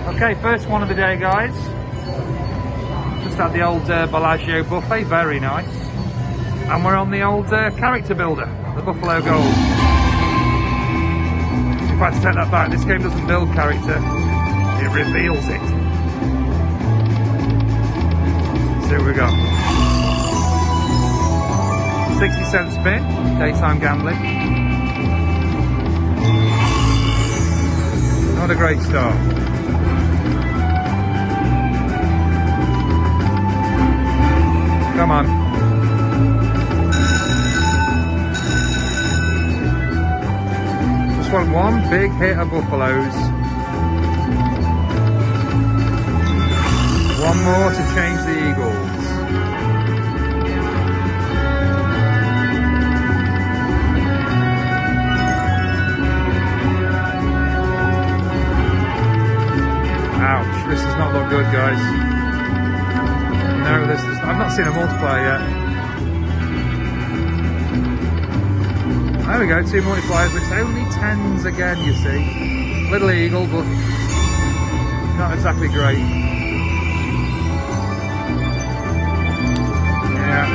Okay, first one of the day, guys. Just at the old Bellagio buffet, very nice. And we're on the old character builder, the Buffalo Gold. In fact, to take that back, this game doesn't build character, it reveals it. Let's see what we got. 60-cent spin, daytime gambling. Not a great start. Come on. Just want one big hit of Buffaloes. One more to change the Eagles. Ouch, this does not look good, guys. No, this is, I've not seen a multiplier yet. There we go, 2 multipliers, but it's only 10s again, you see. Little eagle, but not exactly great. Yeah.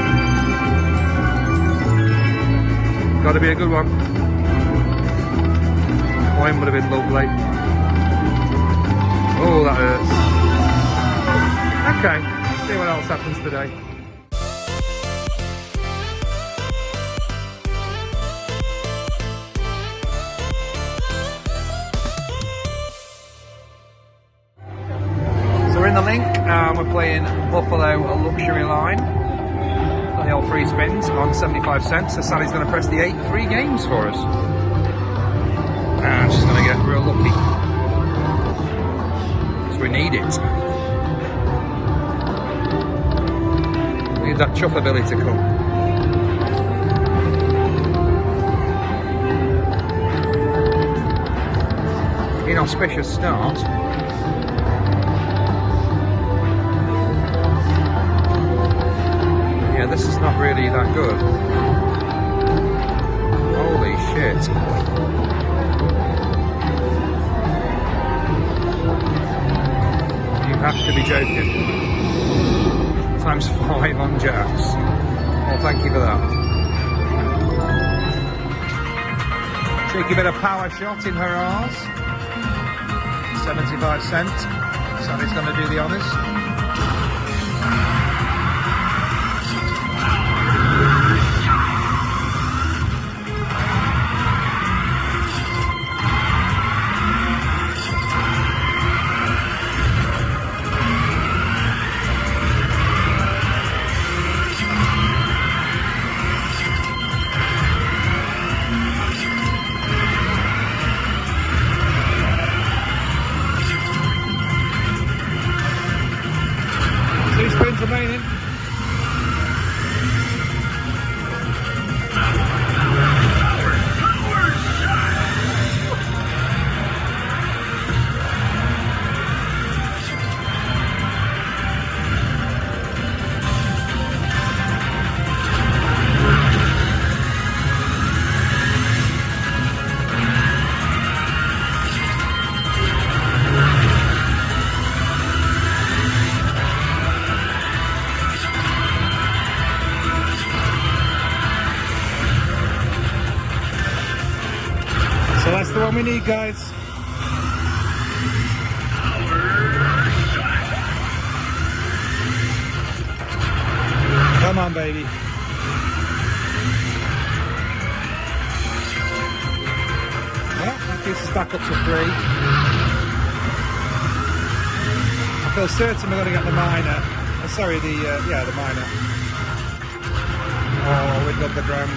Got to be a good one. Coin would have been lovely. Oh, that hurts. Okay. See what else happens today. So we're in the link, we're playing Buffalo Luxury Line. Got the old free spins on 75 cents. So Sally's going to press the 8 free games for us. And she's going to get real lucky. Because we need it. Need that chuff ability to come. Inauspicious start. Yeah, this is not really that good. Holy shit. You have to be joking. Times 5 on jacks. Well, thank you for that. Take a bit of power shot in her R's. 75 cents. Sally's going to do the honours. Spins remaining. So that's the one we need, guys. Come on, baby. Yeah, that keeps us back up to 3. I feel certain we're going to get the minor. Sorry, the minor. Oh, we'd love the ground.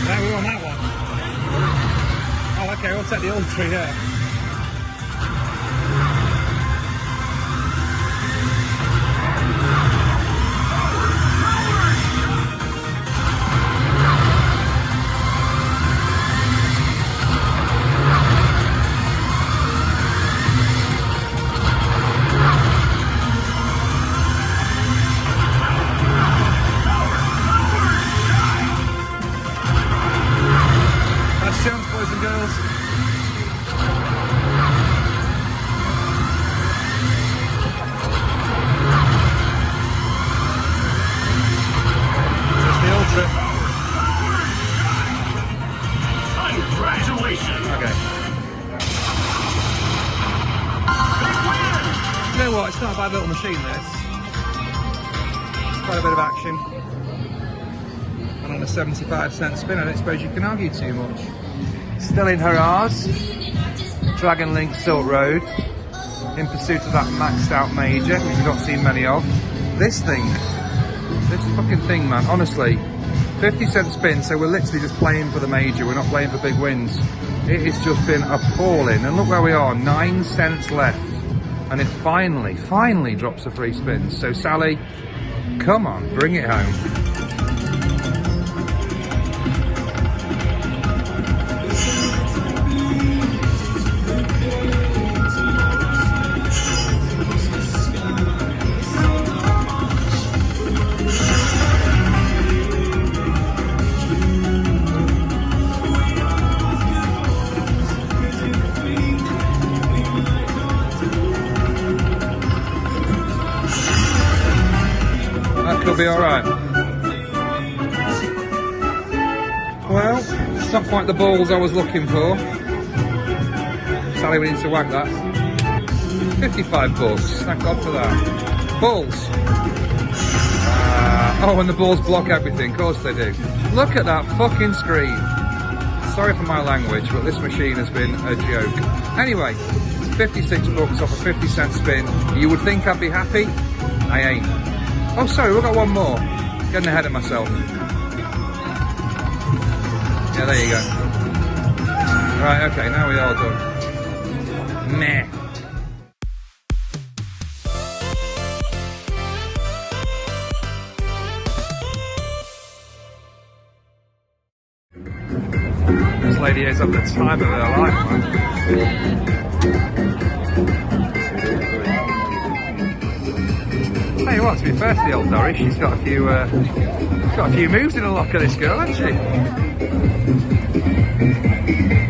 Now we're on that one. Oh, okay, we'll take the old tree there. machine, this. It's quite a bit of action. And on a 75-cent spin, I don't suppose you can argue too much. Still in hurrahs. Dragon Link Silk Road. In pursuit of that maxed out major, which we've not seen many of. This fucking thing, man, honestly. 50-cent spin, so we're literally just playing for the major. We're not playing for big wins. It has just been appalling. And look where we are, 9 cents left. And it finally drops a free spin. So Sally, come on, bring it home. It'll be alright. Well, it's not quite the balls I was looking for. Sally, we need to whack that. 55 bucks, thank God for that. Balls. Oh, and the balls block everything, of course they do. Look at that fucking screen. Sorry for my language, but this machine has been a joke. Anyway, 56 bucks off a 50-cent spin. You would think I'd be happy? I ain't. Oh, sorry, we've got one more. Getting ahead of myself. Yeah, there you go. Right, okay, now we are done. Meh. This lady is at the time of her life, man. Tell you what, to be fair to the old Doris, she's got a few moves in the locker, this girl, hasn't she?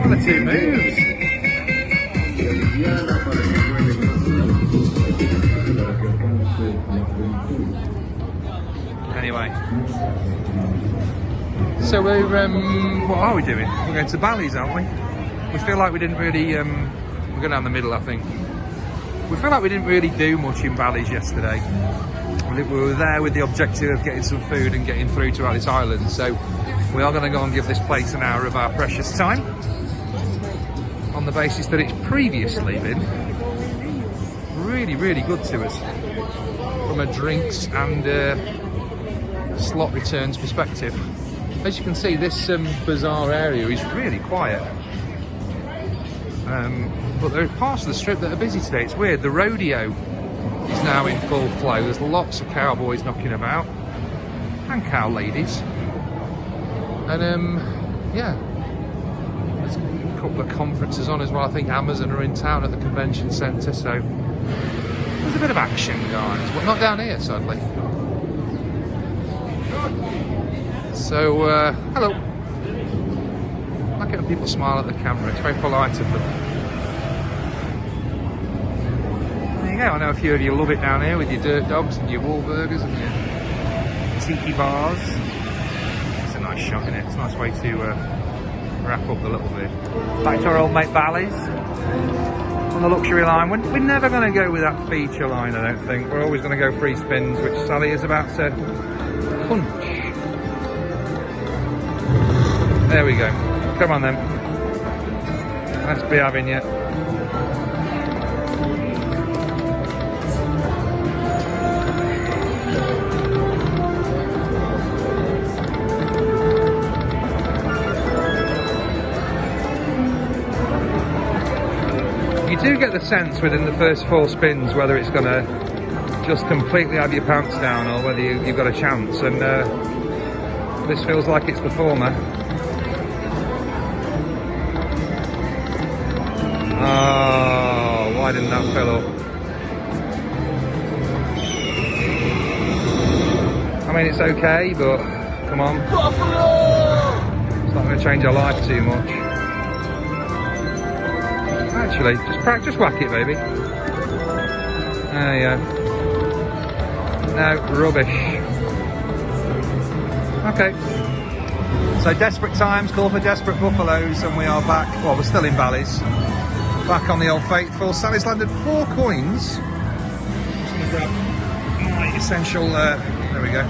One or two moves. Anyway, so we're what are we doing? We're going to Bally's, aren't we? We feel like we didn't really we're going down the middle, I think. We feel like we didn't really do much in Bally's yesterday. We were there with the objective of getting some food and getting through to Alice Island, so we are going to go and give this place an hour of our precious time on the basis that it's previously been really good to us from a drinks and slot returns perspective. As you can see, this bizarre area is really quiet. But there are parts of the strip that are busy today. It's weird. The rodeo is now in full flow. There's lots of cowboys knocking about and cow ladies. And yeah, there's a couple of conferences on as well. I think Amazon are in town at the convention centre, so there's a bit of action, guys. But not down here, sadly. So hello. I like it when people smile at the camera. It's very polite of them. Yeah, I know a few of you love it down here with your dirt dogs and your Wahlburgers and your tiki bars. It's a nice shot, isn't it? It's a nice way to wrap up the little bit. Back to our old mate Bally's on the luxury line. We're never going to go with that feature line, I don't think. We're always going to go free spins, which Sally is about to punch. There we go. Come on then. Let's be having you. You do get the sense within the first 4 spins whether it's going to just completely have your pants down or whether you've got a chance, and this feels like it's the former. Oh, why didn't that fill up? I mean, it's okay, but come on. It's not going to change our life too much. Actually, just whack it, baby. There you go. No, rubbish. Okay. So desperate times call for desperate buffaloes, and we are back. Well, we're still in Bally's. Back on the old faithful. Sally's landed 4 coins. grab my essential, there we go.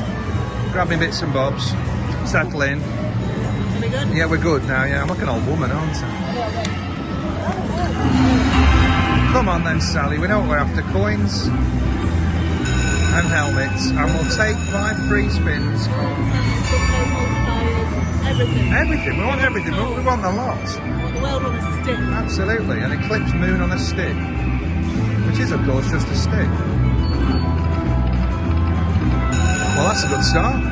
Grab me bits and bobs, settle in. Are we good? Yeah, we're good now, yeah. I'm like an old woman, aren't I? Come on then, Sally, we know what we're after. Coins and helmets, and we'll take 5 free spins on... Everything. Everything, we want everything, we want the lot. The world on a stick. Absolutely, an eclipse moon on a stick. Which is, of course, just a stick. Well, that's a good start.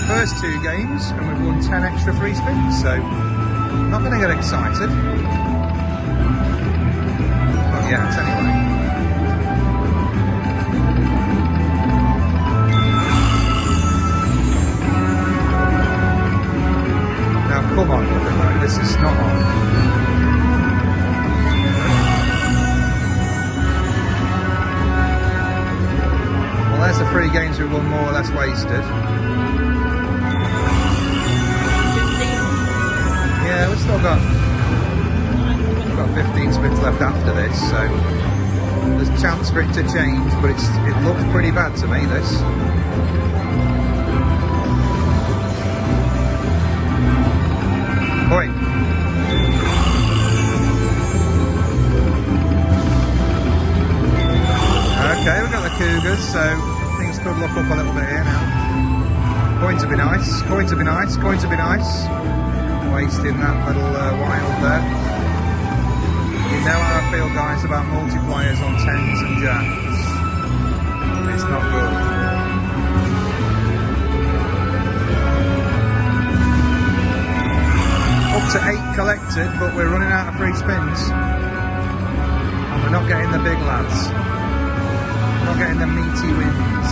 First 2 games, and we've won 10 extra free spins, so I'm not going to get excited. Not yet, anyway. Now, come on, look at that. This is not on. Well, there's the 3 games we won more or less wasted. Yeah, we've still got 15 spins left after this, so there's a chance for it to change, but it looks pretty bad to me, this. Oi. Okay, we've got the Cougars, so things could look up a little bit here now. Going to be nice, going to be nice, going to be nice. Wasting that little wild there. You know how I feel, guys, about multipliers on 10s and jacks. It's not good. Up to 8 collected, but we're running out of free spins. And we're not getting the big lads. We're not getting the meaty wins.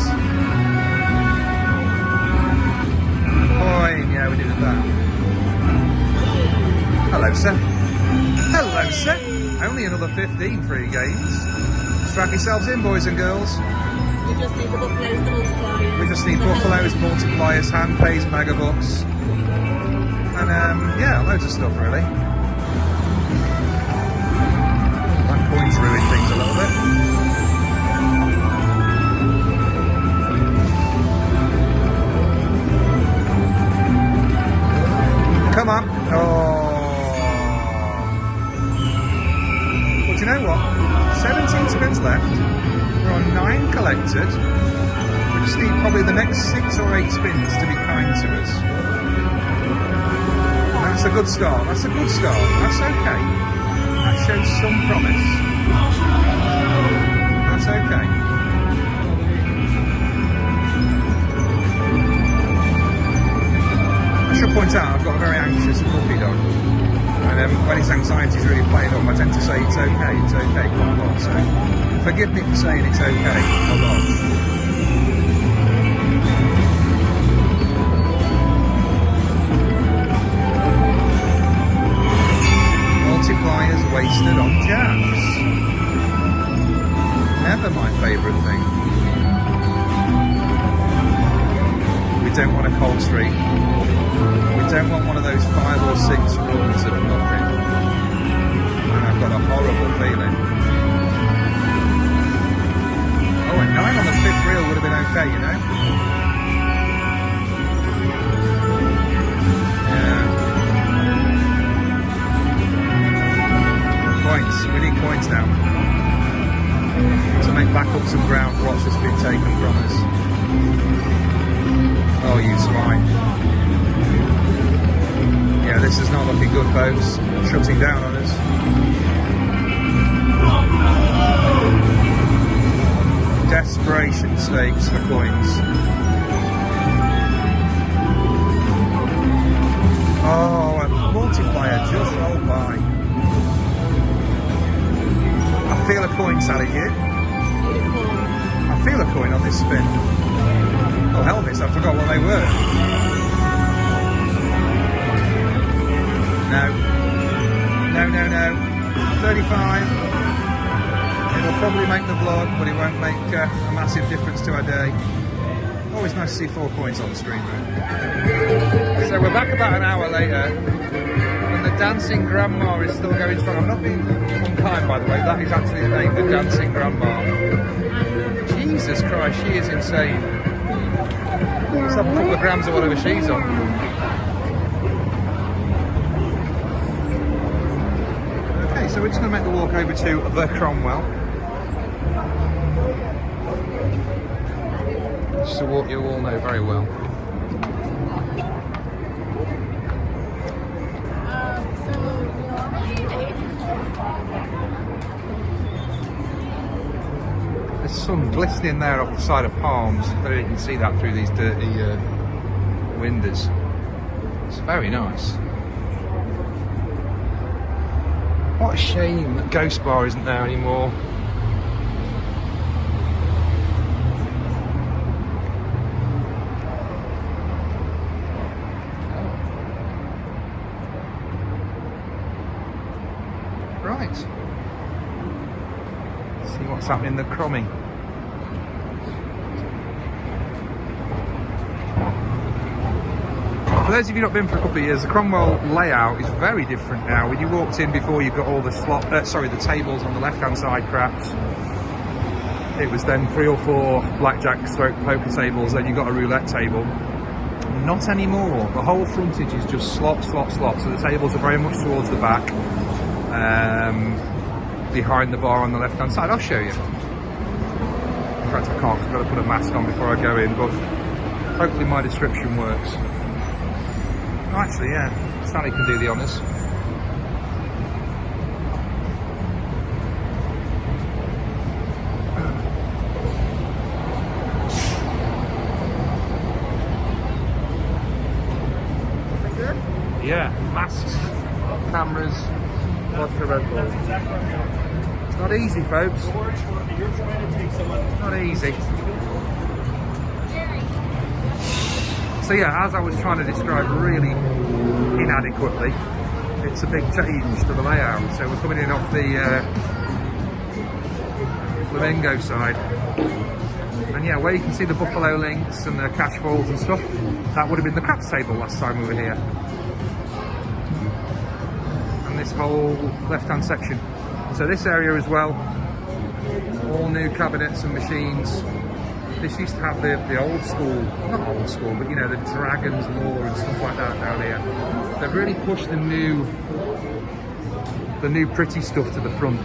Coin, yeah, we did that. Hello, sir. Hello, sir. Only another 15 free games. Strap yourselves in, boys and girls. We just need the buffaloes, the multipliers. We just need buffaloes, multipliers, hand pays, megabucks. And, yeah, loads of stuff, really. That coin's ruined things a little bit. Come on. Oh. Well, do you know what? 17 spins left. We're on 9 collected. We just need probably the next 6 or 8 spins to be kind to us. That's a good start. That's a good start. That's okay. That shows some promise. That's okay. I should point out I've got a very anxious puppy dog. And when his anxiety is really playing up, I tend to say it's okay quite a lot. So forgive me for saying it's okay a lot. Multipliers wasted on jacks. Never my favourite thing. We don't want a cold streak. We don't want one of those 5 or 6 runs of nothing. And I've got a horrible feeling. Oh, a 9 on the 5th reel would have been okay, you know? Yeah. Coins. We need coins now. To make back up some ground for what's just been taken from us. Oh, you swine. Yeah, this is not looking good, folks. Shutting down on us. Desperation stakes for coins. Oh, a multiplier just rolled by. I feel a coin, Sally, here. I feel a coin on this spin. Oh, helmets, I forgot what they were. No. No, no, no. 35. It'll probably make the vlog, but it won't make a massive difference to our day. Always nice to see 4 coins on the screen, though. So we're back about an hour later, and the Dancing Grandma is still going strong. I'm not being unkind, by the way. That is actually the name, the Dancing Grandma. Jesus Christ, she is insane. Let's have a couple of grams of whatever she's on. Okay, so we're just going to make the walk over to the Cromwell. Just a walk you all know very well. There's sun glistening there off the side of palms. I don't know if you can see that through these dirty windows. It's very nice. What a shame that Ghost Bar isn't there anymore. Right. See what's happening in the Crommy. For those of you who've not been for a couple of years, the Cromwell layout is very different now. When you walked in before, you've got all the the tables on the left-hand side craps. It was then 3 or 4 blackjack stroke poker tables, then you got a roulette table. Not anymore. The whole frontage is just slot. So the tables are very much towards the back, behind the bar on the left-hand side. I'll show you. In fact, I can't. I've got to put a mask on before I go in, but hopefully my description works. Actually, yeah, Sally can do the honours. Yeah, masks, cameras, vodka Red Bull. It's not easy, folks. It's not easy. So yeah, as I was trying to describe really inadequately, it's a big change to the layout. So we're coming in off the Flamingo side. And yeah, where you can see the buffalo links and the cash falls and stuff, that would have been the craps table last time we were here. And this whole left-hand section. So this area as well, all new cabinets and machines. This used to have the old school, not old school, but you know, the Dragon's Law and stuff like that down here. They've really pushed the new pretty stuff to the front.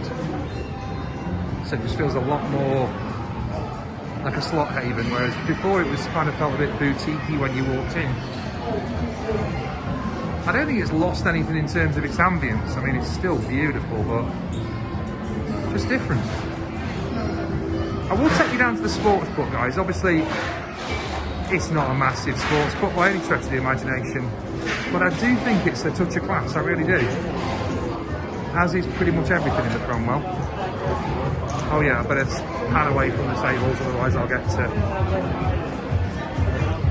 So it just feels a lot more like a slot haven, whereas before it was kind of felt a bit boutique-y when you walked in. I don't think it's lost anything in terms of its ambience. I mean, it's still beautiful, but just different. I will take you down to the sports book, guys. Obviously, it's not a massive sports book by any stretch of the imagination, but I do think it's a touch of class, I really do. As is pretty much everything in the Cromwell. Oh yeah, I better pan away from the tables, otherwise I'll get to...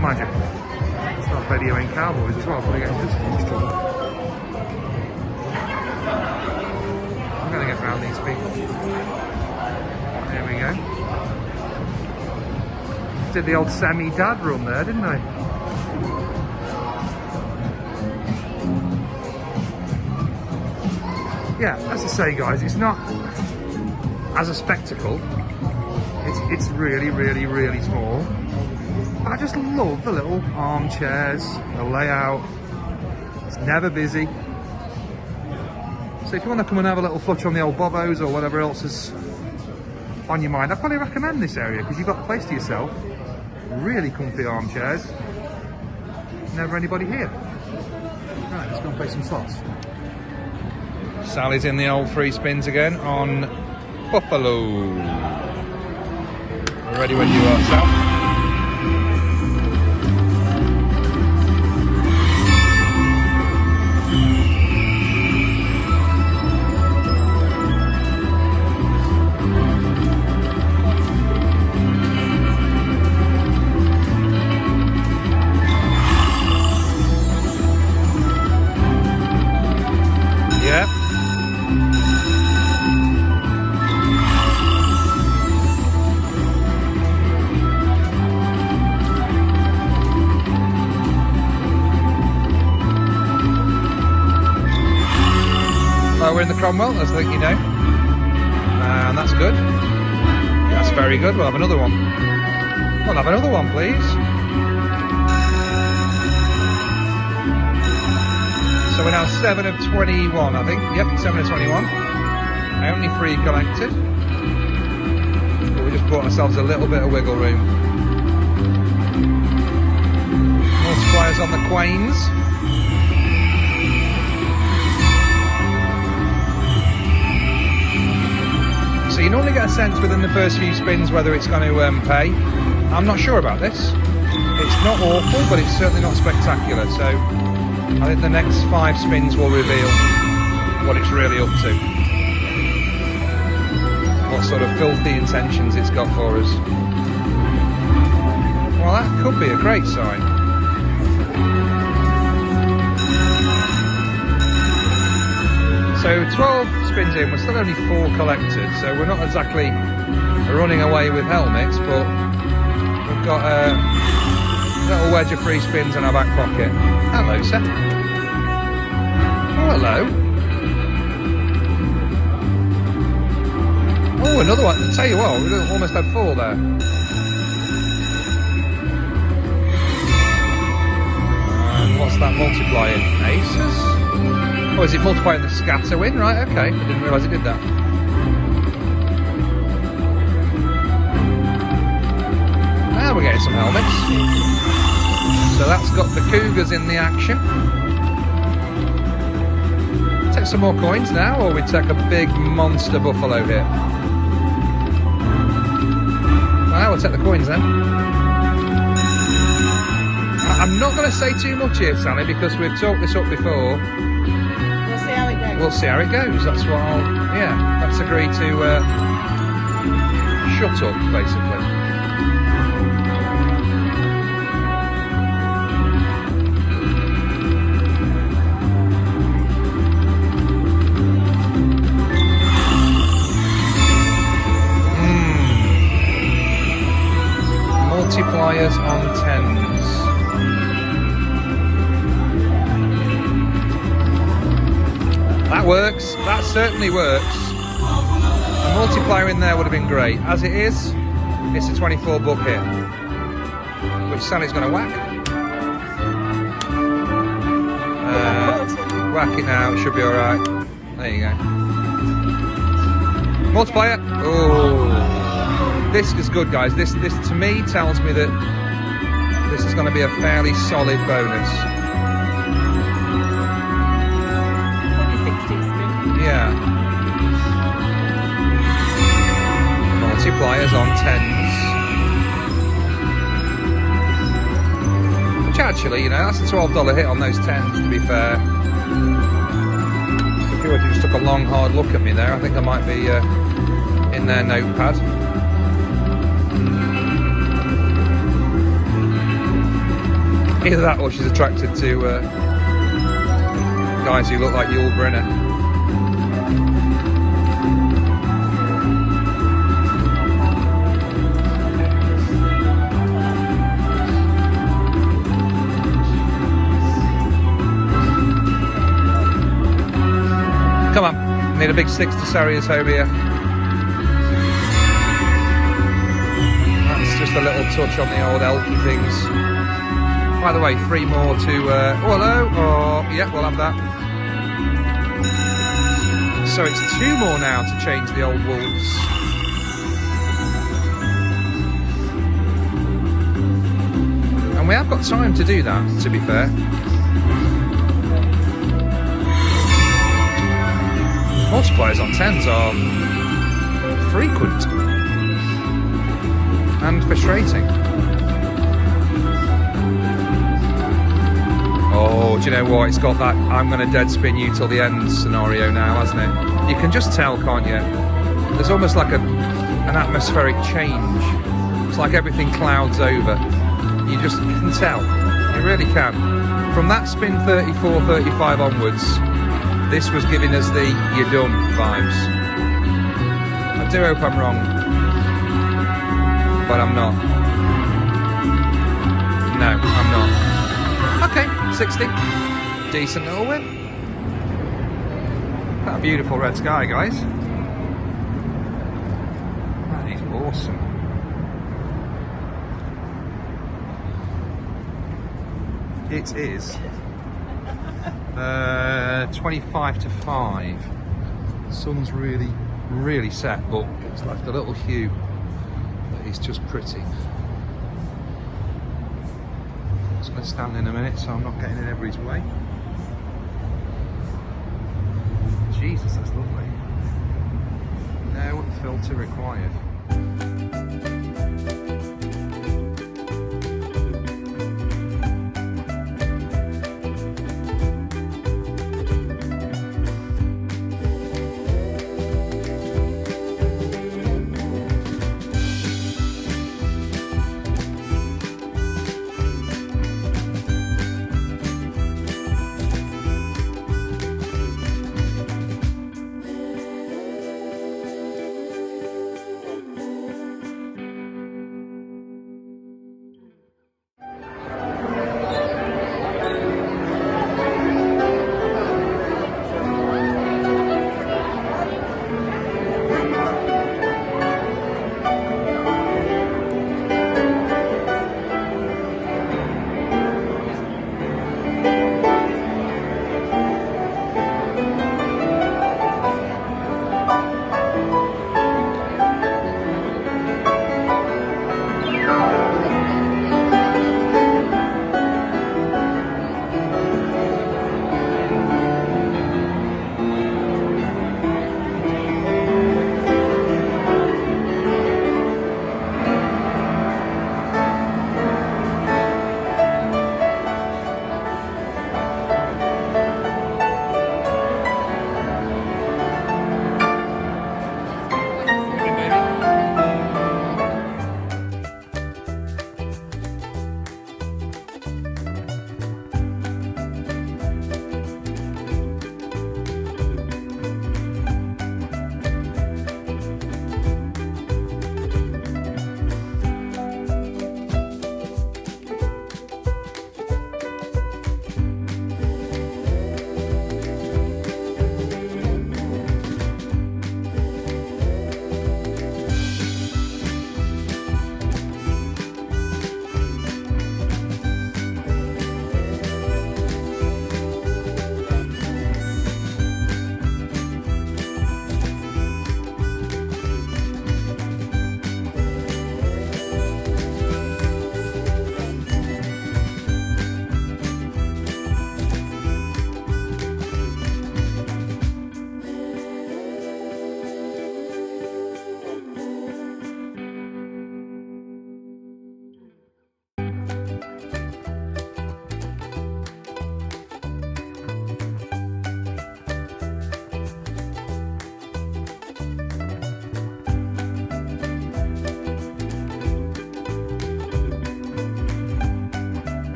Mind you, it's not videoing cowboys as well, but I get into this trouble. I'm going to get around these people. There we go. Did the old semi-dad run there, didn't I? Yeah, as I say, guys, it's not as a spectacle. It's really, really, really small. I just love the little armchairs, the layout. It's never busy. So if you want to come and have a little flush on the old bobos or whatever else is on your mind, I'd probably recommend this area because you've got the place to yourself. Really comfy armchairs. Never anybody here. Right, let's go and play some slots. Sally's in the old free spins again on Buffalo. We're ready when you are, Sal. We're in the Cromwell, as I think you know, and that's good. That's That's very good. We'll have another one. We'll have another one, please. So we're now 7 of 21, I think. Yep, 7 of 21. Only 3 collected. But we just bought ourselves a little bit of wiggle room. Multipliers on the Quains. So you normally get a sense within the first few spins whether it's going to pay. I'm not sure about this. It's not awful, but it's certainly not spectacular. So I think the next 5 spins will reveal what it's really up to. What sort of filthy intentions it's got for us. Well, that could be a great sign. So 12 spins in, we're still only 4 collected, so we're not exactly running away with helmets, but we've got a little wedge of free spins in our back pocket. Hello, sir. Oh, hello. Oh, another one. I'll tell you what, we almost had 4 there. And what's that multiplying? Aces? Oh, is it multiplying the scatter win? Right, okay. I didn't realise it did that. Now we're getting some helmets. So that's got the Cougars in the action. Take some more coins now, or we take a big monster buffalo here? Well, we'll take the coins then. I'm not going to say too much here, Sally, because we've talked this up before. We'll see how it goes. That's what I'll, yeah, let's agree to shut up, basically. Multipliers on 10s. That works, that certainly works. A multiplier in there would have been great. As it is, it's a 24 buck hit, which Sally's going to whack. Whack it now, it should be alright. There you go. Multiplier. Oh, this is good, guys. This to me tells me that this is going to be a fairly solid bonus. Yeah. Multipliers on 10s. Which actually, you know, that's a $12 hit on those 10s, to be fair. If you were to just took a long, hard look at me there, I think I might be in their notepad. Either that or she's attracted to guys who look like Yul Brynner. Come on, need a big 6 to Sarria's home here. That's just a little touch on the old elky things. By the way, 3 more to, oh hello, oh yeah, we'll have that. So it's 2 more now to change the old wolves. And we have got time to do that, to be fair. Multipliers on 10s are frequent and frustrating. Oh, do you know what? It's got that I'm going to dead spin you till the end scenario now, hasn't it? You can just tell, can't you? There's almost like an atmospheric change. It's like everything clouds over. You just can tell. You really can. From that spin 34, 35 onwards, this was giving us the "you're done" vibes. I do hope I'm wrong, but I'm not. No, I'm not. Okay, 60. Decent little win. That beautiful red sky, guys. That is awesome. It is 25 to 5. The sun's really set, but it's left a little hue that is just pretty. I'm just going to stand in a minute so I'm not getting in everybody's way. Jesus, that's lovely. No filter required.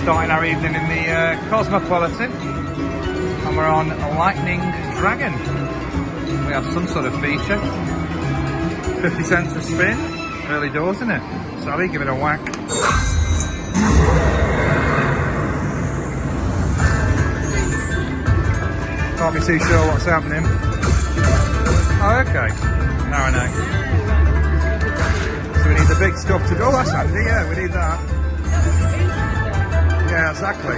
Starting our evening in the Cosmopolitan, and we're on Lightning Dragon. We have some sort of feature. 50 cents a spin. Early doors, isn't it? Sally, give it a whack. Can't be too sure what's happening. Oh, okay. Now I know. So we need the big stuff to do. Oh, that's handy, yeah, we need that. Yeah, exactly.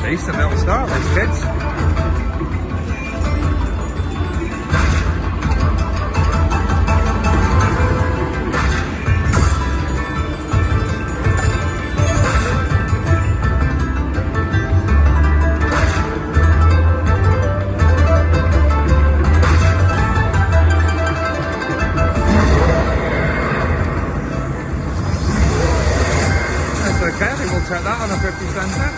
Decent little start, these kids. city centre.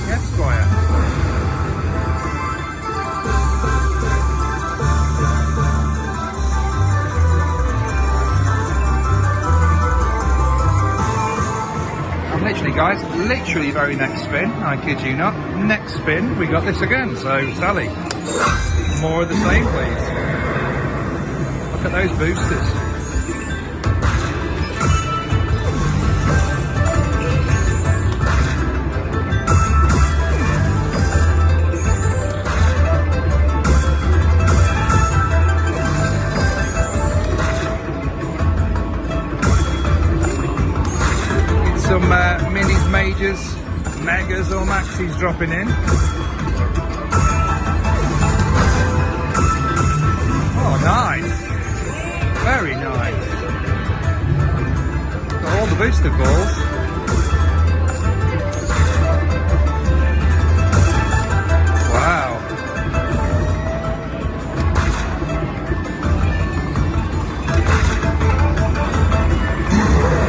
Yes, Squire. And literally, guys, literally very next spin, I kid you not, next spin, we got this again. So, Sally, more of the same, please. Look at those boosters. Some minis, majors, megas or maxis dropping in. Oh, nice. Very nice. Got all the booster balls. Wow.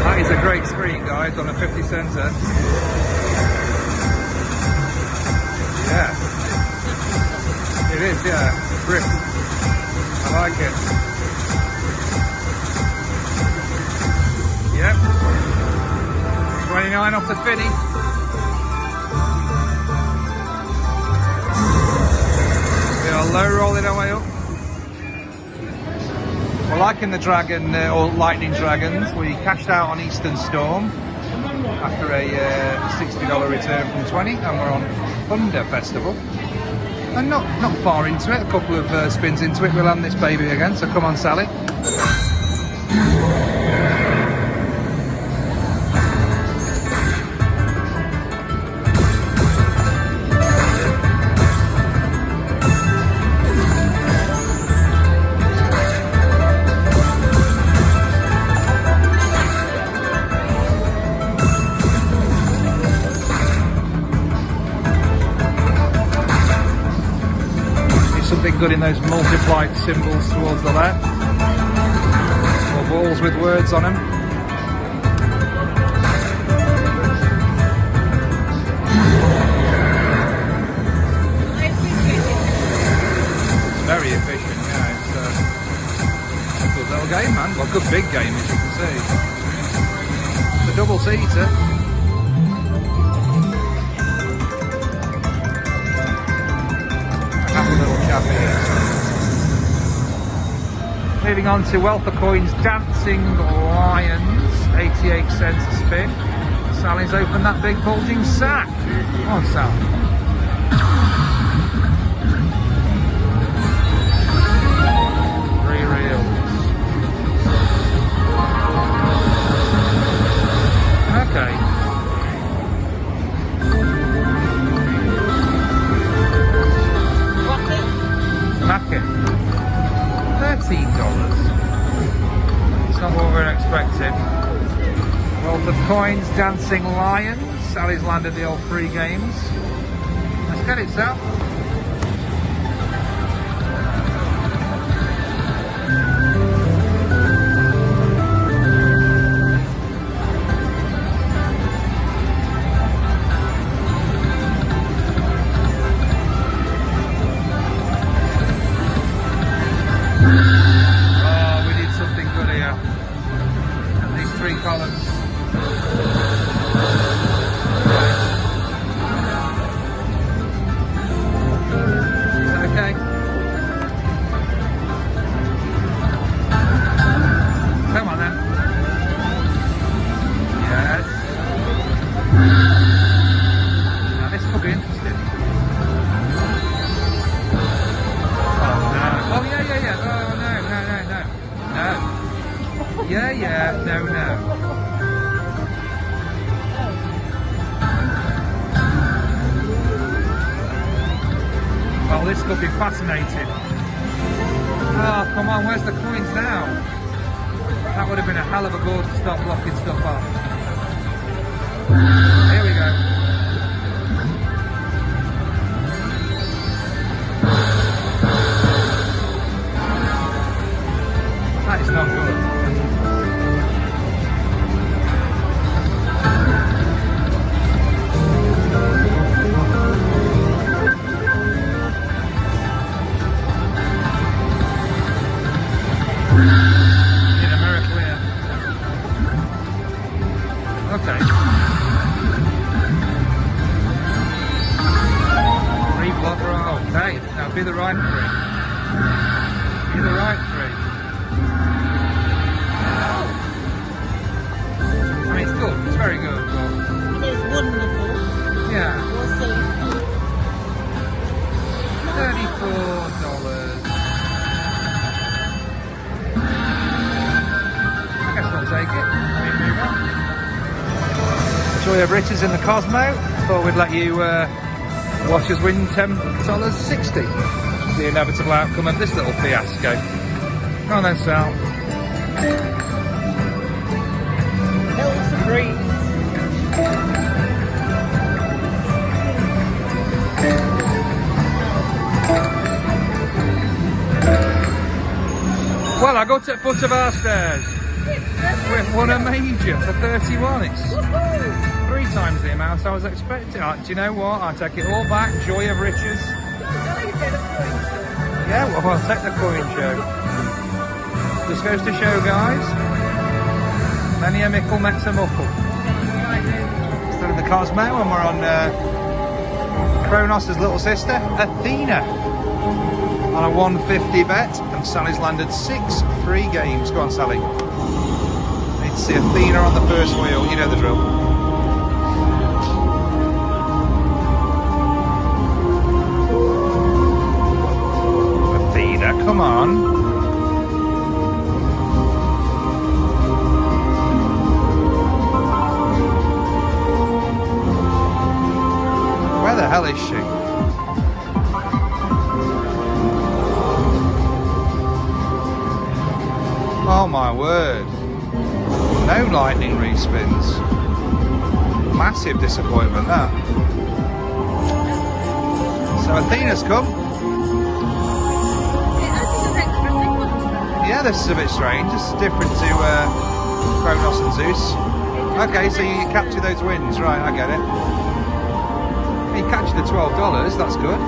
That is a great screen, guys, on a 50 centre. Yeah. It is, yeah. Grip. I like it. Yep. 29 off the finny. We are low rolling our way up. We're liking the dragon, or lightning dragons. We cashed out on Eastern Storm after a $60 return from 20, and we're on Thunder Festival. And not far into it, a couple of spins into it, we'll land this baby again, so come on, Sally. Something good in those multiplied symbols towards the left, or balls with words on them. It's very efficient, yeah. It's a good little game, man. Well, good big game, as you can see. It's a double seater. Moving on to Wealth of Coins Dancing Lions, 88 cents a spin. Sally's opened that big bulging sack. Come on, Sally. Three reels. Okay. Packet. $13. It's not what we're expecting. Wealth of Coins, Dancing Lions. Sally's landed the old free games. Let's get it, Sal. Columns. Okay. Come on then. Yes. Now this could be interesting. Oh no. Oh yeah. Oh no. No. Yeah. No. Well, this could be fascinating. Oh, come on, where's the coins now? That would have been a hell of a goal to stop blocking stuff off. Here we go. That is not good. Need a miracle here. Okay. Three blocker. Okay. Now be the right three. Be the right three. I mean, it's good. It's very good. But It's wonderful. yeah. Awesome. $34. I guess I'll take it. Joy of Riches in the Cosmo. Thought we'd let you watch us win $10.60. The inevitable outcome of this little fiasco. Come on then, Sal. Hills of Breeze. Well, I got to the foot of our stairs. We've won a major for 31. It's 3 times the amount I was expecting. Do you know what? I take it all back. Joy of Riches. Yeah, well, I'll take the coin show. Just goes to show, guys. Many a mickle makes a muckle. Instead of the Cosmo, and we're on Kronos' little sister, Athena. On a 150 bet, and Sally's landed 6 free games. Go on, Sally. Need to see Athena on the first wheel. You know the drill. Athena, come on. Where the hell is she? Oh my word. No lightning respins. Massive disappointment, that. So Athena's come. Yeah, this is a bit strange. This is different to Kronos and Zeus. Okay, so you capture those wins. Right, I get it. You capture the $12, that's good.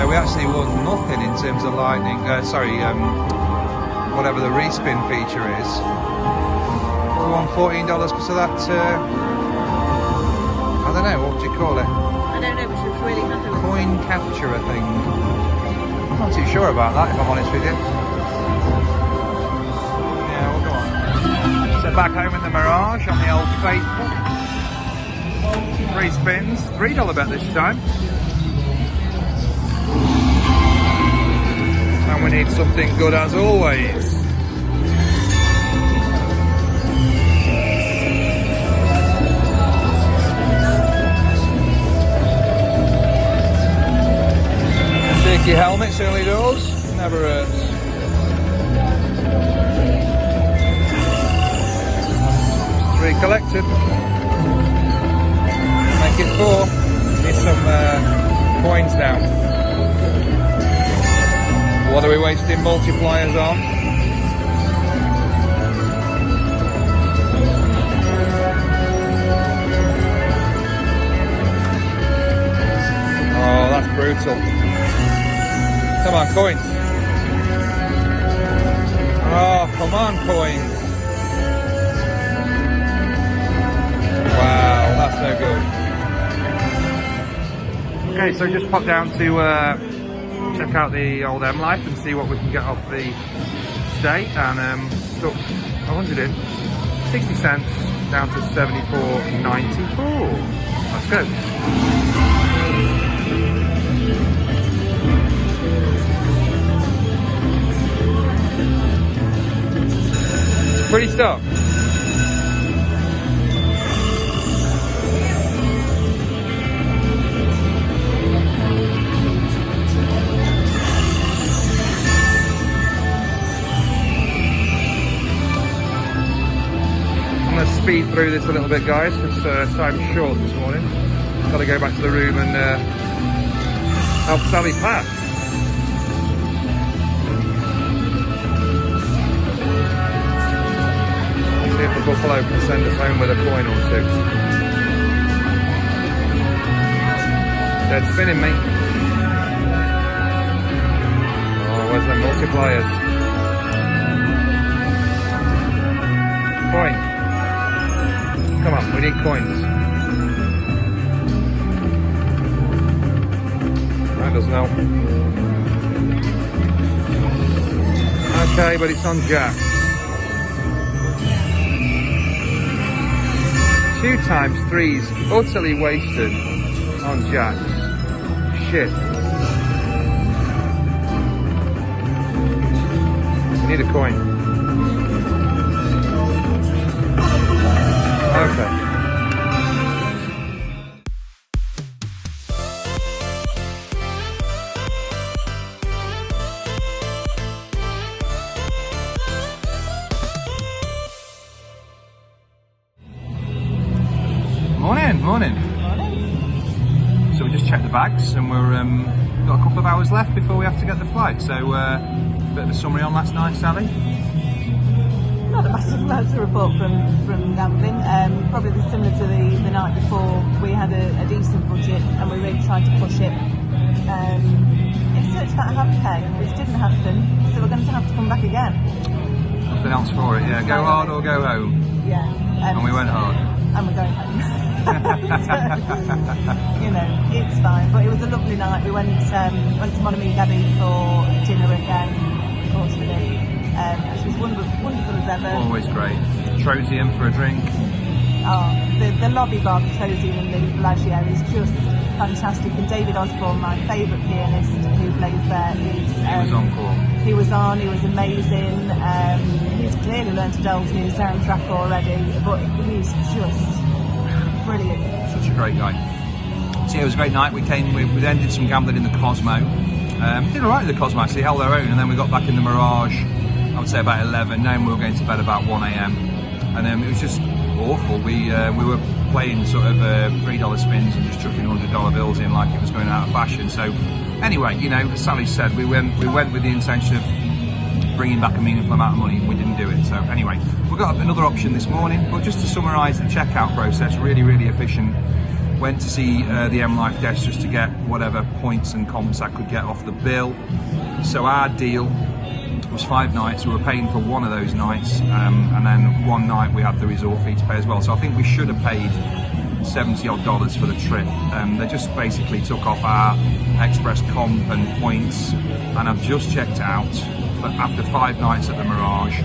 Actually won nothing in terms of lightning, whatever the respin feature is. We won $14 because of that, I don't know, what would you call it? I don't know, but she was really happy with coin capture thing. I'm not too sure about that, if I'm honest with you. Yeah, we'll go on. So back home in the Mirage on the Old Faithful. 3 spins, $3 bet this time. And we need something good as always. Sticky helmet certainly does, never hurts. Three collected. Make it 4. Need some coins now. What are we wasting multipliers on? Oh, that's brutal. Come on, coins. Oh, come on, coins. Wow, that's no good. Okay, so just pop down to check out the old M Life and see what we can get off the state, and stuck 100 in, 60 cents down to 74.94. Let's go. Pretty stuff. Speed through this a little bit, guys, because time's short this morning. Got to go back to the room and help Sally pass. home with a coin or two. Dead spinning, mate. Oh, where's the multipliers? Coin. Come on, we need coins. That does now. Okay, but it's on Jack. 2 times 3's utterly wasted on Jacks. Shit. We need a coin. Okay. Morning. So we just checked the bags and we're got a couple of hours left before we have to get the flight. So bit of a summary on last night, Sally. Not a massive amount to report from gambling. Probably similar to the night before. We had a decent budget and we really tried to push it. It searched for a happy pay, which didn't happen. So we're going to have to come back again. Nothing else for it. Yeah, go hard or go home. Yeah. And we went hard. And we're going home. So, you know, it's fine. But it was a lovely night. We went to Monomee Abbey for dinner again. Of course we did. She was wonderful as ever. Always great. Trozium for a drink. Oh, the lobby bar, the Trozium and the Bellagio is just fantastic. And David Osborne, my favourite pianist who plays there, He was on form. He was amazing. He's clearly learned Adele's new soundtrack already, but he's just brilliant. Such a great guy. So yeah, it was a great night. We then did some gambling in the Cosmo. Did alright with the Cosmo, actually, held our own, and then we got back in the Mirage, I would say about 11, then we were going to bed about 1 AM. And it was just awful. We were playing sort of $3 spins and just chucking $100 bills in like it was going out of fashion. So anyway, you know, as Sally said, we went with the intention of bringing back a meaningful amount of money, and we didn't do it. So anyway, we've got another option this morning, but just to summarise the checkout process, really efficient. Went to see the M Life desk just to get whatever points and comps I could get off the bill. So our deal was 5 nights. We were paying for one of those nights, and then one night we had the resort fee to pay as well. So I think we should have paid $70 odd for the trip. They just basically took off our express comp and points, and I've just checked out, after 5 nights at the Mirage,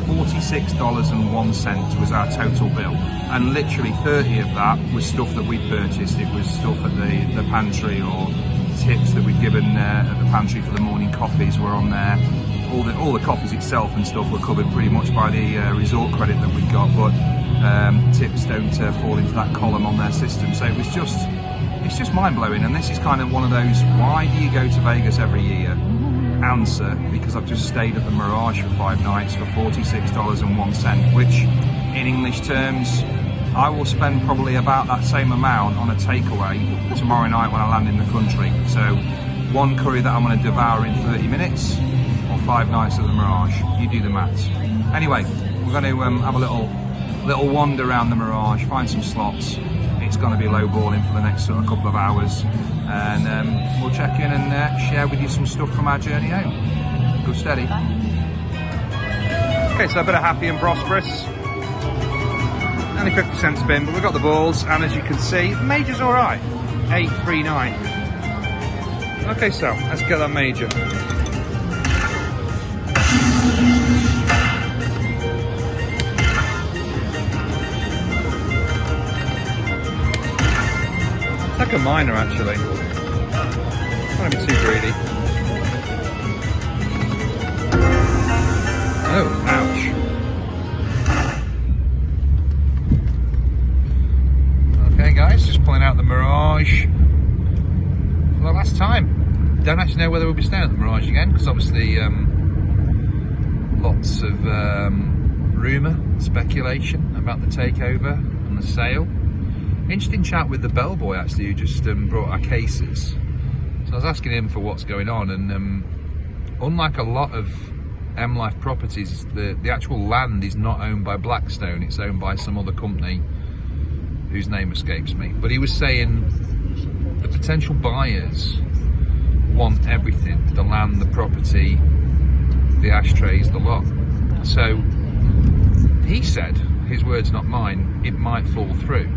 $46.01 was our total bill, and literally 30 of that was stuff that we purchased. It was stuff at the pantry, or tips that we'd given at the pantry for the morning coffees were on there. All the coffees itself and stuff were covered pretty much by the resort credit that we got, but tips don't fall into that column on their system. So it's just mind-blowing, and this is kind of one of those, why do you go to Vegas every year? Answer, because I've just stayed at the Mirage for 5 nights for $46.01, which in English terms I will spend probably about that same amount on a takeaway tomorrow night when I land in the country. So 1 curry that I'm going to devour in 30 minutes, or 5 nights at the Mirage. You do the maths. Anyway, we're going to have a little wander around the Mirage, find some slots. It's going to be low balling for the next sort of couple of hours, and we'll check in and share with you some stuff from our journey home. Good steady. Okay, so a bit of happy and prosperous. Only 50-cent spin, but we've got the balls, and as you can see, the major's all right. 839. Okay, so let's get that major. It's like a minor, actually. Don't want to be too greedy. Oh, ouch. Okay, guys, just pulling out the Mirage for the last time. Don't actually know whether we'll be staying at the Mirage again, because obviously lots of rumour, speculation about the takeover and the sale. Interesting chat with the bellboy, actually, who just brought our cases. So I was asking him for what's going on, and unlike a lot of M Life Properties, the actual land is not owned by Blackstone, it's owned by some other company whose name escapes me. But he was saying the potential buyers want everything, the land, the property, the ashtrays, the lot. So he said, his words not mine, it might fall through.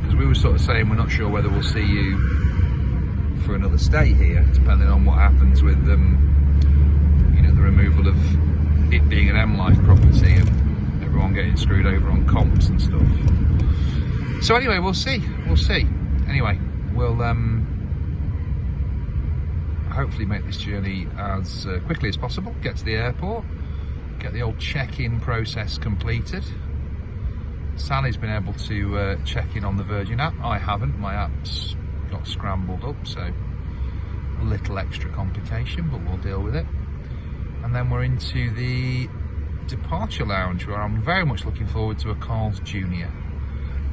Because we were sort of saying we're not sure whether we'll see you for another stay here, depending on what happens with you know, the removal of it being an M Life property and everyone getting screwed over on comps and stuff. So anyway, we'll see. Anyway, we'll hopefully make this journey as quickly as possible, get to the airport, get the old check-in process completed. Sally's been able to check in on the Virgin app. I haven't, my app's got scrambled up, so a little extra complication, but we'll deal with it. And then we're into the departure lounge, where I'm very much looking forward to a Carl's Jr.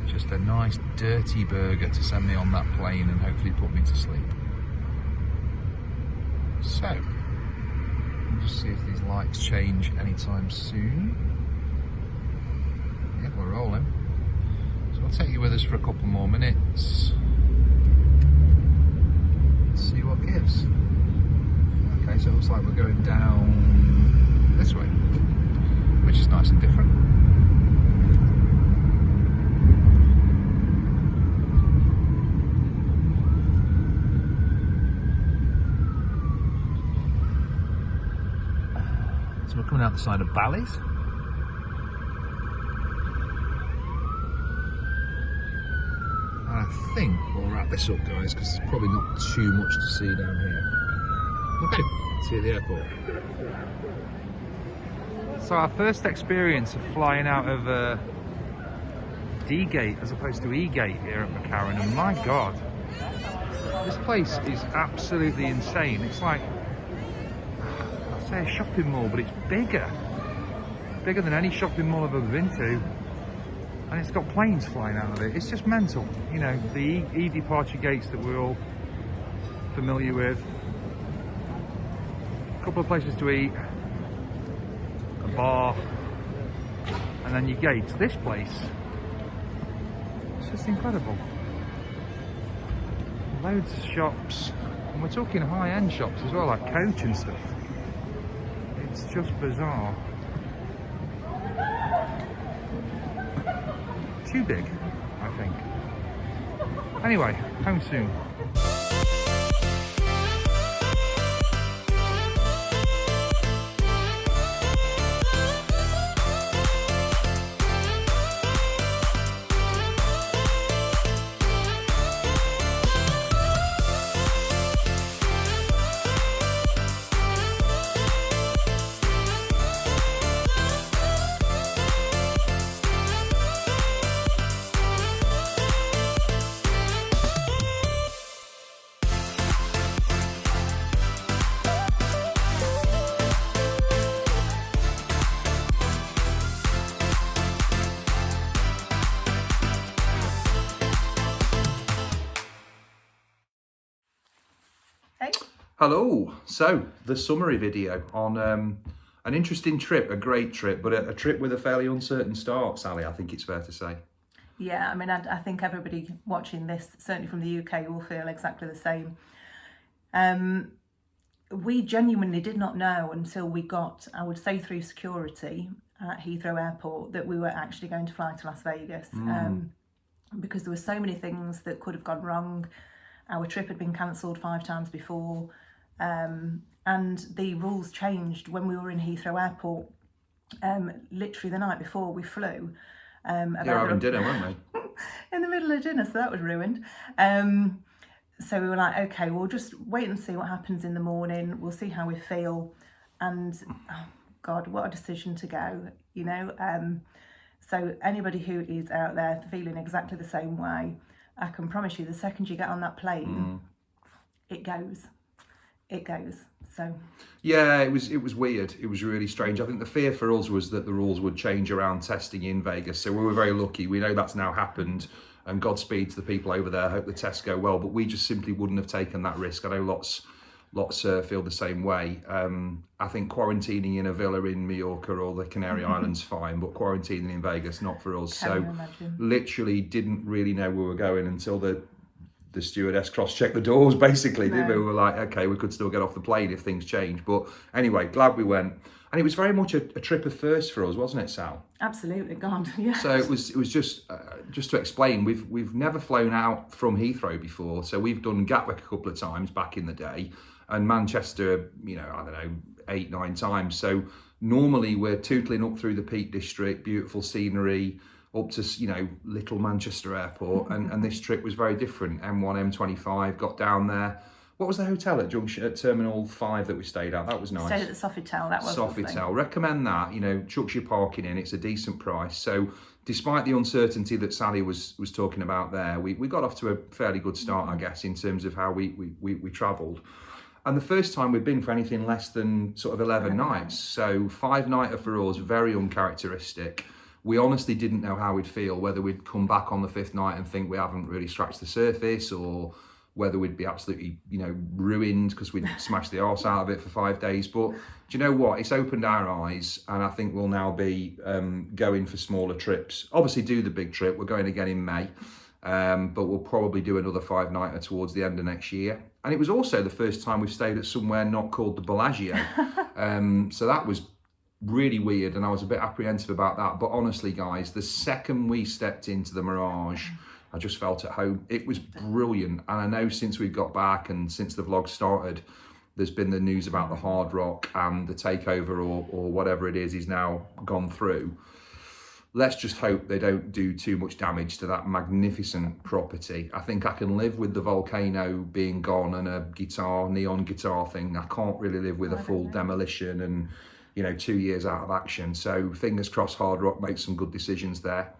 Just a nice dirty burger to send me on that plane and hopefully put me to sleep. So, we'll just see if these lights change anytime soon. Yeah, we're rolling. So I'll take you with us for a couple more minutes. Let's see what gives. Okay, so it looks like we're going down this way, which is nice and different. So we're coming out the side of Bally's. I think we'll wrap this up, guys, because there's probably not too much to see down here. Okay, see you at the airport. So our first experience of flying out of D-Gate as opposed to E-Gate here at McCarran, and my God, this place is absolutely insane. It's like, I'd say a shopping mall, but it's bigger than any shopping mall I've ever been to. And it's got planes flying out of it. It's just mental. You know, the E-departure gates that we're all familiar with. A couple of places to eat, a bar, and then your gates. This place, it's just incredible. Loads of shops, and we're talking high-end shops as well, like Coach and stuff. It's just bizarre. Too big, I think. Anyway, home soon. Hello, so the summary video on an interesting trip, a great trip, but a trip with a fairly uncertain start, Sally, I think it's fair to say. Yeah, I mean, I think everybody watching this, certainly from the UK, will feel exactly the same. We genuinely did not know until we got, I would say through security at Heathrow Airport, that we were actually going to fly to Las Vegas. Because there were so many things that could have gone wrong. Our trip had been cancelled 5 times before. And the rules changed when we were in Heathrow Airport, literally the night before we flew. You were having dinner, weren't we? In the middle of dinner, so that was ruined. So we were like, okay, we'll just wait and see what happens in the morning. We'll see how we feel. And oh God, what a decision to go, you know. So anybody who is out there feeling exactly the same way, I can promise you, the second you get on that plane, it goes. So yeah, it was weird. It was really strange. I think the fear for us was that the rules would change around testing in Vegas. So we were very lucky. We know that's now happened, and Godspeed to the people over there. I hope the tests go well, but we just simply wouldn't have taken that risk. I know lots lots feel the same way. I think quarantining in a villa in Mallorca or the Canary Islands fine, but quarantining in Vegas not for us. Can you imagine? Literally didn't really know where we were going until the stewardess cross-checked the doors, basically, didn't we? We were like, okay, we could still get off the plane if things changed. But anyway, glad we went. And it was very much a trip of first for us, wasn't it, Sal? Absolutely, God, yeah. So it was just to explain, we've never flown out from Heathrow before. So we've done Gatwick a couple of times back in the day, and Manchester, you know, I don't know, 8, 9 times. So normally we're tootling up through the Peak District, beautiful scenery, up to, you know, Little Manchester Airport, and this trip was very different. M1, M25, got down there. What was the hotel at Junction at Terminal 5 that we stayed at? That was nice. Stayed at the Sofitel. That was Sofitel. Recommend that. You know, chucks your parking in. It's a decent price. So, despite the uncertainty that Sally was talking about there, we got off to a fairly good start, I guess, in terms of how we travelled. And the first time we'd been for anything less than sort of 11 nights. So 5-nighter for us, very uncharacteristic. We honestly didn't know how we'd feel, whether we'd come back on the 5th night and think we haven't really scratched the surface, or whether we'd be absolutely, you know, ruined because we'd smashed the arse out of it for 5 days. But do you know what? It's opened our eyes, and I think we'll now be going for smaller trips. Obviously do the big trip. We're going again in May, but we'll probably do another 5-nighter towards the end of next year. And it was also the first time we've stayed at somewhere not called the Bellagio. So that was really weird, and I was a bit apprehensive about that. But honestly, guys, the second we stepped into the Mirage, I just felt at home. It was brilliant. And I know since we got back and since the vlog started, there's been the news about the Hard Rock and the takeover or whatever it is now gone through. Let's just hope they don't do too much damage to that magnificent property. I think I can live with the volcano being gone and a neon guitar thing. I can't really live with a full demolition and, you know, 2 years out of action. So fingers crossed Hard Rock makes some good decisions there.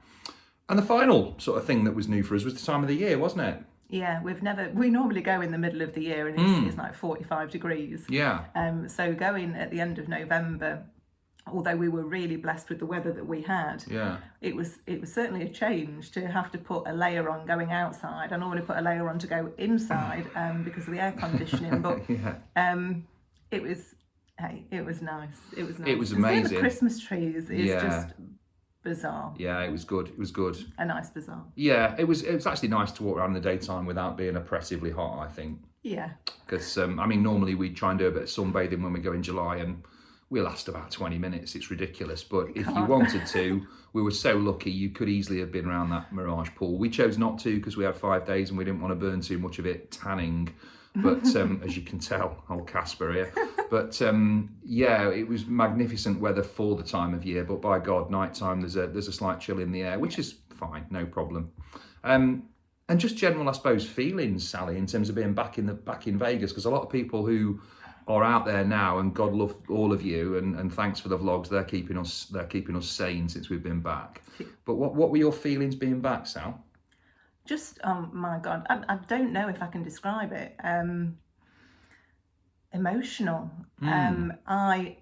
And the final sort of thing that was new for us was the time of the year, wasn't it? Yeah, we normally go in the middle of the year and it's like 45 degrees. Yeah. So going at the end of November, although we were really blessed with the weather that we had, it was certainly a change to have to put a layer on going outside. I normally put a layer on to go inside because of the air conditioning, but it was nice. It was nice. It was amazing. The Christmas trees is just bizarre. Yeah, it was good. It was good. A nice bazaar. Yeah, it was actually nice to walk around in the daytime without being oppressively hot, I think. Yeah. Because, I mean, normally we try and do a bit of sunbathing when we go in July, and we last about 20 minutes. It's ridiculous. But if you wanted to, we were so lucky, you could easily have been around that Mirage pool. We chose not to because we had 5 days and we didn't want to burn too much of it tanning. But as you can tell, old Casper here. But yeah, it was magnificent weather for the time of year. But by God, nighttime there's a slight chill in the air, which is fine, no problem. And just general, I suppose, feelings, Sally, in terms of being back in Vegas, because a lot of people who are out there now, and God love all of you, and thanks for the vlogs. They're keeping us sane since we've been back. But what were your feelings being back, Sal? Just, oh my God, I don't know if I can describe it. Emotional. I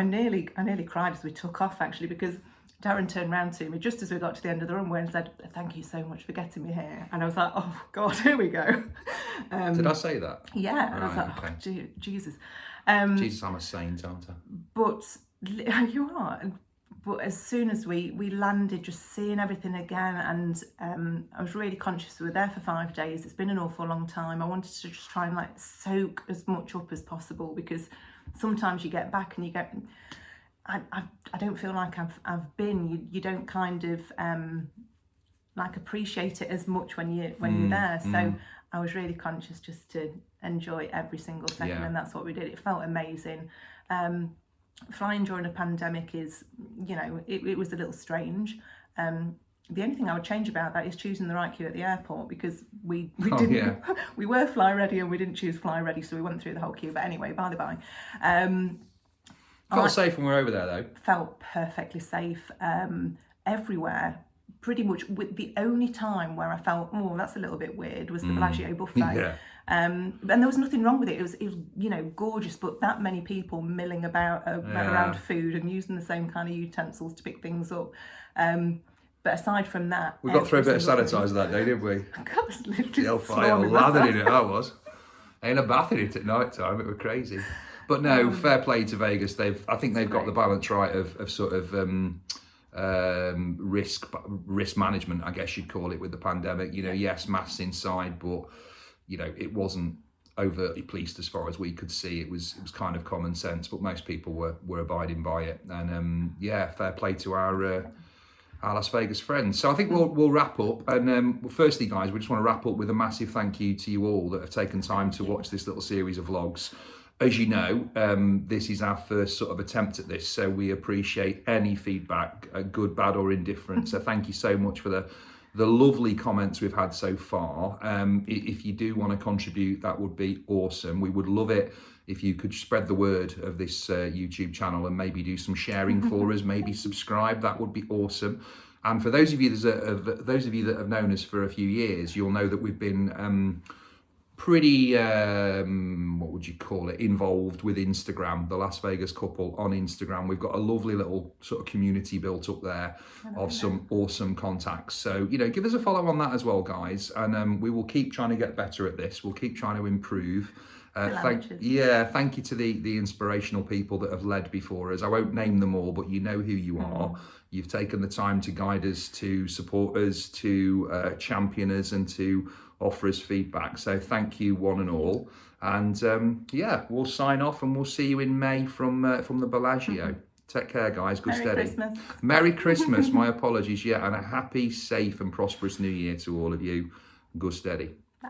nearly cried as we took off, actually, because Darren turned round to me just as we got to the end of the runway and said, "Thank you so much for getting me here." And I was like, "Oh God, here we go." Did I say that? Yeah. Right, and I was like, okay. "Oh, Jesus." Jesus, I'm a saint, aren't I? But you are. But as soon as we landed, just seeing everything again, and I was really conscious we were there for 5 days. It's been an awful long time. I wanted to just try and like soak as much up as possible, because sometimes you get back and you get, I don't feel like I've been. You don't kind of like appreciate it as much when you're there. So I was really conscious just to enjoy every single second, and that's what we did. It felt amazing. Flying during a pandemic is, you know, it was a little strange. The only thing I would change about that is choosing the right queue at the airport, because we didn't. We were fly ready and we didn't choose fly ready, so we went through the whole queue. But anyway, by the by, felt safe when we were over there, though. Felt perfectly safe everywhere. Pretty much, with the only time where I felt, oh, that's a little bit weird, was the Bellagio buffet. Yeah. And there was nothing wrong with it. It was you know, gorgeous, but that many people milling about around food and using the same kind of utensils to pick things up. But aside from that, we got through a bit of sanitizer that day, didn't we? I got literally Hellfire lathered in it, I was. in a bath in it at night time. It was crazy. But no, fair play to Vegas. I think they've got the balance right of sort of risk management, I guess you'd call it, with the pandemic. You know, yes, masks inside, but you know, it wasn't overtly policed as far as we could see. It was kind of common sense, but most people were abiding by it. And yeah, fair play to our Las Vegas friends. So I think we'll wrap up. And well, firstly, guys, we just want to wrap up with a massive thank you to you all that have taken time to watch this little series of vlogs. As you know, this is our first sort of attempt at this, so we appreciate any feedback, good, bad or indifferent. So thank you so much for the lovely comments we've had so far. If you do want to contribute, that would be awesome. We would love it if you could spread the word of this YouTube channel and maybe do some sharing for us, maybe subscribe. That would be awesome. And for those of you that have known us for a few years, you'll know that we've been pretty, what would you call it, involved with Instagram, the Las Vegas couple on Instagram. We've got a lovely little sort of community built up there of some awesome contacts. So, you know, give us a follow on that as well, guys. And we will keep trying to get better at this. We'll keep trying to improve. Thank you to the inspirational people that have led before us. I won't name them all, but you know who you are. You've taken the time to guide us, to support us, to champion us, and to offer us feedback. So thank you one and all. And yeah, we'll sign off and we'll see you in May from the Bellagio. Take care, guys. Good Merry steady. Christmas. Merry Christmas. My apologies. Yeah, and a happy, safe and prosperous New Year to all of you. Good steady. Bye.